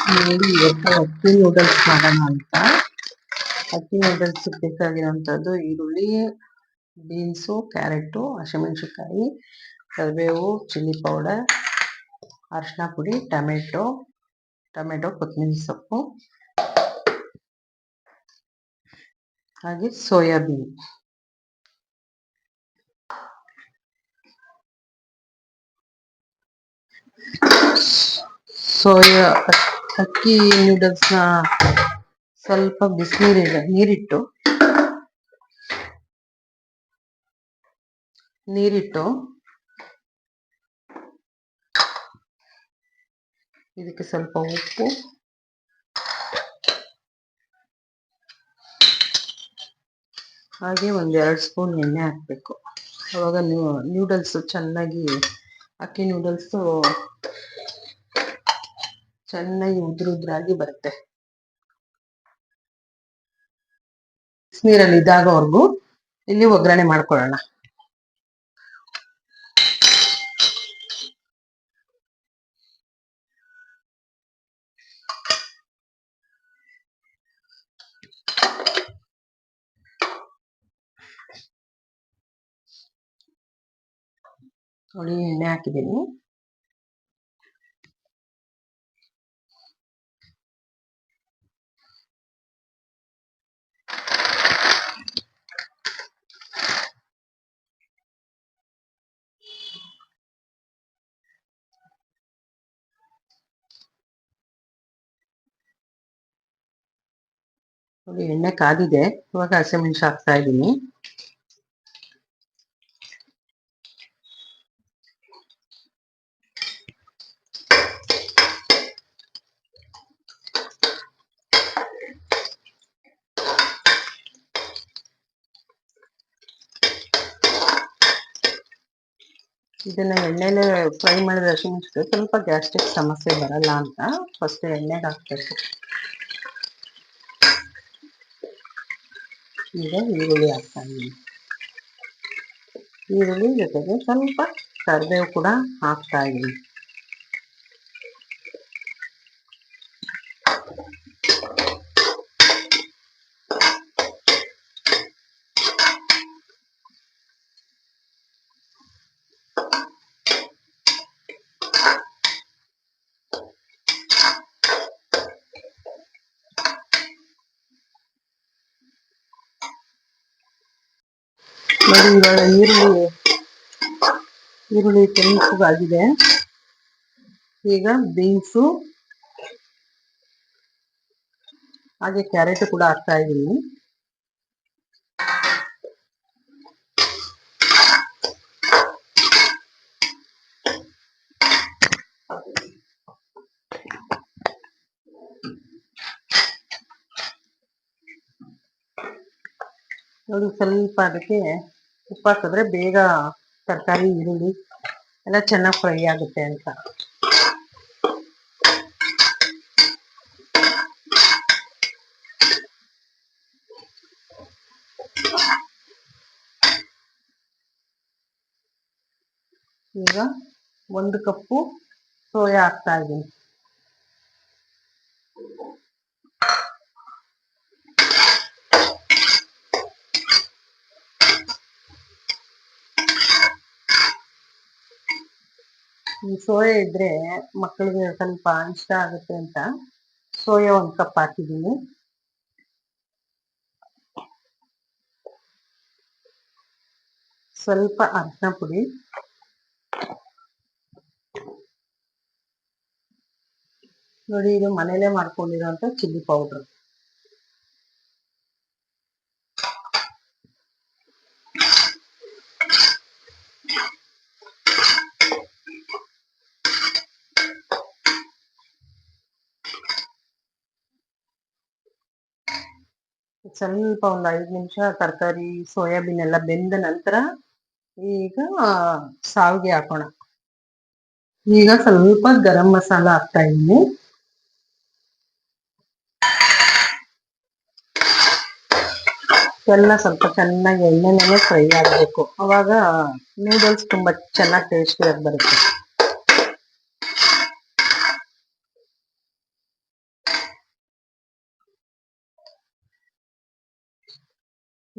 ನೋಡಿ ಇವತ್ತು ಅಕ್ಕಿ ನೂಡಲ್ಸ್ ಮಾಡೋಣ ಅಂತ. ಅಕ್ಕಿ ನೂಡಲ್ಸ್ ಬೇಕಾಗಿರುವಂಥದ್ದು ಈರುಳ್ಳಿ, ಬೀನ್ಸು, ಕ್ಯಾರೆಟು, ಹಸಿಮೆಣಸಿನ್ಕಾಯಿ, ಕರಿಬೇವು, ಚಿಲ್ಲಿ ಪೌಡರ್, ಅರಿಶಿನ ಪುಡಿ, ಟೊಮೆಟೊ, ಕೊತ್ತಂಬರಿ ಸೊಪ್ಪು, ಹಾಗೆ ಸೋಯಾಬೀನ್. ಅಕ್ಕಿ ನೂಡಲ್ಸ್ನ ಸ್ವಲ್ಪ ನೀರಿಟ್ಟು ಇದಕ್ಕೆ ಸ್ವಲ್ಪ ಉಪ್ಪು, ಹಾಗೆ 1-2 ಸ್ಪೂನ್ ಎಣ್ಣೆ ಹಾಕಬೇಕು. ಅವಾಗ ನೂಡಲ್ಸ್ ಚೆನ್ನಾಗಿ ಅಕ್ಕಿ ನೂಡಲ್ಸು ಚೆನ್ನಾಗಿ ಉದ್ರಾಗಿ ಬರುತ್ತೆ. ನೀರಲ್ಲಿ ಇದಾಗವರೆಗೂ ಇಲ್ಲಿ ಒಗ್ಗರಣೆ ಮಾಡ್ಕೊಳ್ಳೋಣ. ನೋಡಿ ಎಣ್ಣೆ ಹಾಕಿದ್ದೀನಿ. ನೋಡಿ ಎಣ್ಣೆ ಕಾದಿದೆ. ಇವಾಗ ಹಸಿಮೆಣಸು ಹಾಕ್ತಾ ಇದ್ದೀನಿ. ಇದನ್ನ ಎಣ್ಣೆಲೆ ಫ್ರೈ ಮಾಡಿದ್ರೆ ಹಸಿಮೆಣಸಿನ್ಕಾಯಿ ಸ್ವಲ್ಪ ಗ್ಯಾಸ್ಟ್ರಿಕ್ ಸಮಸ್ಯೆ ಬರಲ್ಲ ಅಂತ ಫಸ್ಟ್ ಎಣ್ಣೆಗೆ ಹಾಕ್ಬೇಕು. ಈಗ ಈರುಳ್ಳಿ ಹಾಕ್ತಾ ಇದ್ದೀನಿ. ಈರುಳ್ಳಿ ಜೊತೆಗೆ ಸ್ವಲ್ಪ ಕರಿಬೇವು ಕೂಡ ಹಾಕ್ತಾ ಇದ್ದೀನಿ. ನೋಡಿ ಇವಾಗ ಈರುಳ್ಳಿ ಕೆಂಪಗಾಗಿದೆ. ಈಗ ಬೀನ್ಸು ಹಾಗೆ ಕ್ಯಾರೆಟ್ ಕೂಡ ಹಾಕ್ತಾ ಇದ್ದೀನಿ. ನೋಡಿ ಸ್ವಲ್ಪ ಅದಕ್ಕೆ ಉಪ್ಪು ಹಾಕಿದ್ರೆ ಬೇಗ ತರಕಾರಿ ಈರುಳ್ಳಿ ಎಲ್ಲ ಚೆನ್ನಾಗಿ ಫ್ರೈ ಆಗುತ್ತೆ ಅಂತ. ಈಗ 1 ಕಪ್ಪು ಸೋಯಾ ಹಾಕ್ತಾ ಇದ್ದೀನಿ. ಈ ಸೋಯಾ ಇದ್ರೆ ಮಕ್ಕಳಿಗೆ ಸ್ವಲ್ಪ ಇಷ್ಟ ಆಗುತ್ತೆ ಅಂತ ಸೋಯಾ 1 ಕಪ್ ಹಾಕಿದ್ದೀನಿ. ಸ್ವಲ್ಪ ಅರಿಶಿನ ಪುಡಿ, ನೋಡಿ ಇದು ಮನೇಲೆ ಮಾಡ್ಕೊಂಡಿರೋಂಥ ಚಿಲ್ಲಿ ಪೌಡ್ರ್. ಸ್ವಲ್ಪ 1 5 ನಿಮಿಷ ತರಕಾರಿ ಸೋಯಾಬೀನ್ ಎಲ್ಲ ಬೆಂದ ನಂತರ ಈಗ ಸಾವಿಗೆ ಹಾಕೋಣ. ಈಗ ಸ್ವಲ್ಪ ಗರಂ ಮಸಾಲ ಹಾಕ್ತಾ ಇದ್ದೀನಿ. ಎಲ್ಲ ಸ್ವಲ್ಪ ಚೆನ್ನಾಗಿ ಎಣ್ಣೆನೇ ಫ್ರೈ ಆಗಬೇಕು. ಅವಾಗ ನೂಡಲ್ಸ್ ತುಂಬಾ ಚೆನ್ನಾಗಿ ಟೇಸ್ಟಿಯಾಗಿ ಬರುತ್ತೆ.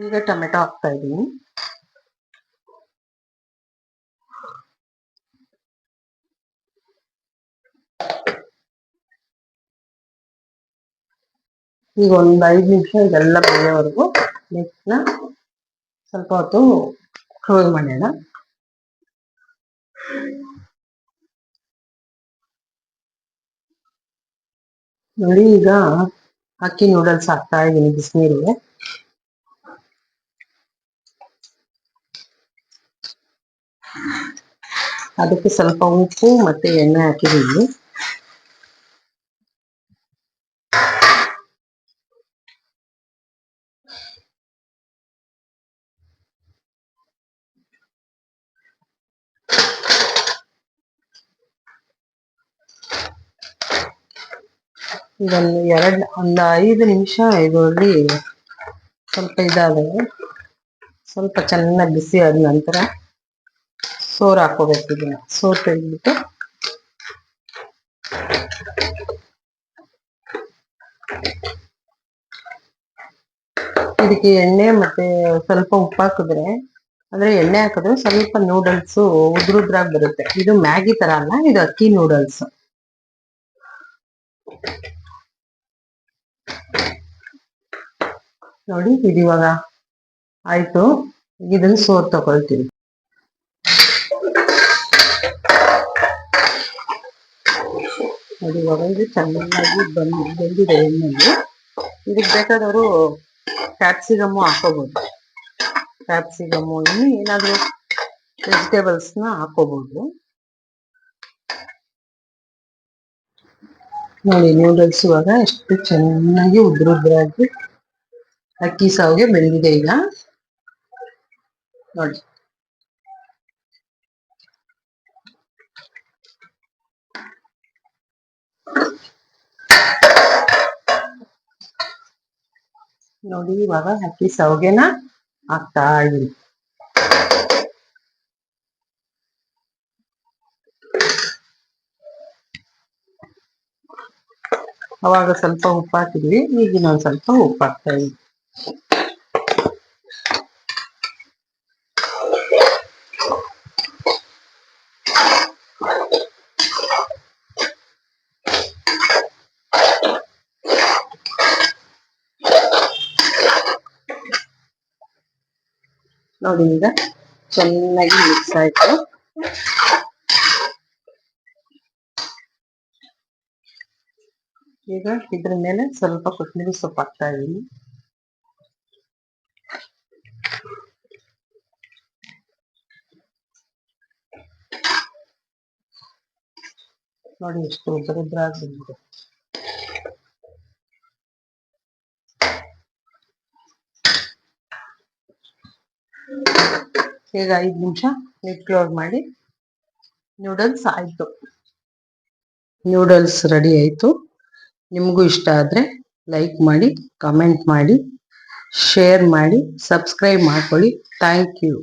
ಈಗ ಟೊಮೆಟೊ ಹಾಕ್ತಾ ಇದ್ದೀನಿ. ಈಗ ಒಂದು 5 ನಿಮಿಷ ಇದೆಲ್ಲ ಬೇಯೋವರೆಗೂ ನೆಕ್ಸ್ಟ್ನ ಸ್ವಲ್ಪ ಹೊತ್ತು ಕ್ಲೋಸ್ ಮಾಡೋಣ. ನೋಡಿ, ಈಗ ಅಕ್ಕಿ ನೂಡಲ್ಸ್ ಹಾಕ್ತಾ ಇದ್ದೀನಿ ಬಿಸಿನೀರಿಗೆ. ಅದಕ್ಕೆ ಸ್ವಲ್ಪ ಉಪ್ಪು ಮತ್ತೆ ಎಣ್ಣೆ ಹಾಕಿದ್ದೀನಿ. ಒಂದು 5 ನಿಮಿಷ ಇದರಲ್ಲಿ ಸ್ವಲ್ಪ ಇದಾದರೆ ಸ್ವಲ್ಪ ಚೆನ್ನಾಗಿ ಬಿಸಿ ಆದ ನಂತರ ಸೋರ್ ಹಾಕೋಬೇಕು. ಇದನ್ನ ಸೋರ್ ತೆಗೆದ್ಬಿಟ್ಟು ಇದಕ್ಕೆ ಎಣ್ಣೆ ಮತ್ತೆ ಸ್ವಲ್ಪ ಉಪ್ಪು ಹಾಕಿದ್ರೆ, ಅಂದ್ರೆ ಎಣ್ಣೆ ಹಾಕಿದ್ರೆ ಸ್ವಲ್ಪ ನೂಡಲ್ಸ್ ಉದ್ರುದ್ರಾಗಿ ಬರುತ್ತೆ. ಇದು ಮ್ಯಾಗಿ ತರ ಅಲ್ಲ, ಇದು ಅಕ್ಕಿ ನೂಡಲ್ಸ್. ನೋಡಿ, ಇದು ಇವಾಗ ಆಯ್ತು. ಇದನ್ನ ಸೋರ್ ತಗೊಳ್ತೀನಿ. ನೋಡಿ, ಇವಾಗ ಇದು ಚೆನ್ನಾಗಿ ಬೆಂದಿದೆ ಎಣ್ಣೆಗೆ. ಇದಕ್ಕೆ ಬೇಕಾದವರು ಕ್ಯಾಪ್ಸಿಕಮ್ಮು ಹಾಕೋಬಹುದು. ಕ್ಯಾಪ್ಸಿಕಮ್ಮು ಇನ್ನು ಏನಾದರೂ ವೆಜಿಟೇಬಲ್ಸ್ನ ಹಾಕೋಬಹುದು. ನೋಡಿ, ನೂಡಲ್ಸ್ ಇವಾಗ ಎಷ್ಟು ಚೆನ್ನಾಗಿ ಉದ್ರುದ್ರಾಗಿ ಅಕ್ಕಿ ಸಾವ್ಗೆ ಬೆಂದಿದೆ. ಈಗ ನೋಡಿ, ನೋಡಿ ಇವಾಗ ಅಕ್ಕಿ ಸಾವ್ಗೆನ ಹಾಕ್ತಾ ಇದ್ದೀನಿ. ಅವಾಗ ಸ್ವಲ್ಪ ಉಪ್ಪು ಹಾಕಿದ್ವಿ, ಈಗ ಇನ್ನೊಂದು ಸ್ವಲ್ಪ ಉಪ್ಪು ಹಾಕ್ತಾ ಇದ್ದೀನಿ. ನೋಡಿ, ಈಗ ಚೆನ್ನಾಗಿ ಮಿಕ್ಸ್ ಆಯ್ತು. ಈಗ ಇದ್ರ ಮೇಲೆ ಸ್ವಲ್ಪ ಕೊತ್ತಂಬರಿ ಸೊಪ್ಪು ಹಾಕ್ತಾ ಇದ್ದೀನಿ. ನೋಡಿ, ಎಷ್ಟು ಉದ್ರಾಗಿ ಬಂದಿದೆ. ಈಗ 5 ನಿಮಿಷ ಲಿಡ್ ಕ್ಲೋಸ್ ಮಾಡಿ. ನೂಡಲ್ಸ್ ಆಯ್ತು. ನೂಡಲ್ಸ್ ರೆಡಿ ಆಯ್ತು. ನಿಮಗೂ ಇಷ್ಟ ಆದರೆ ಲೈಕ್ ಮಾಡಿ, ಕಮೆಂಟ್ ಮಾಡಿ, ಶೇರ್ ಮಾಡಿ, ಸಬ್ಸ್ಕ್ರೈಬ್ ಮಾಡ್ಕೊಳ್ಳಿ. Thank you.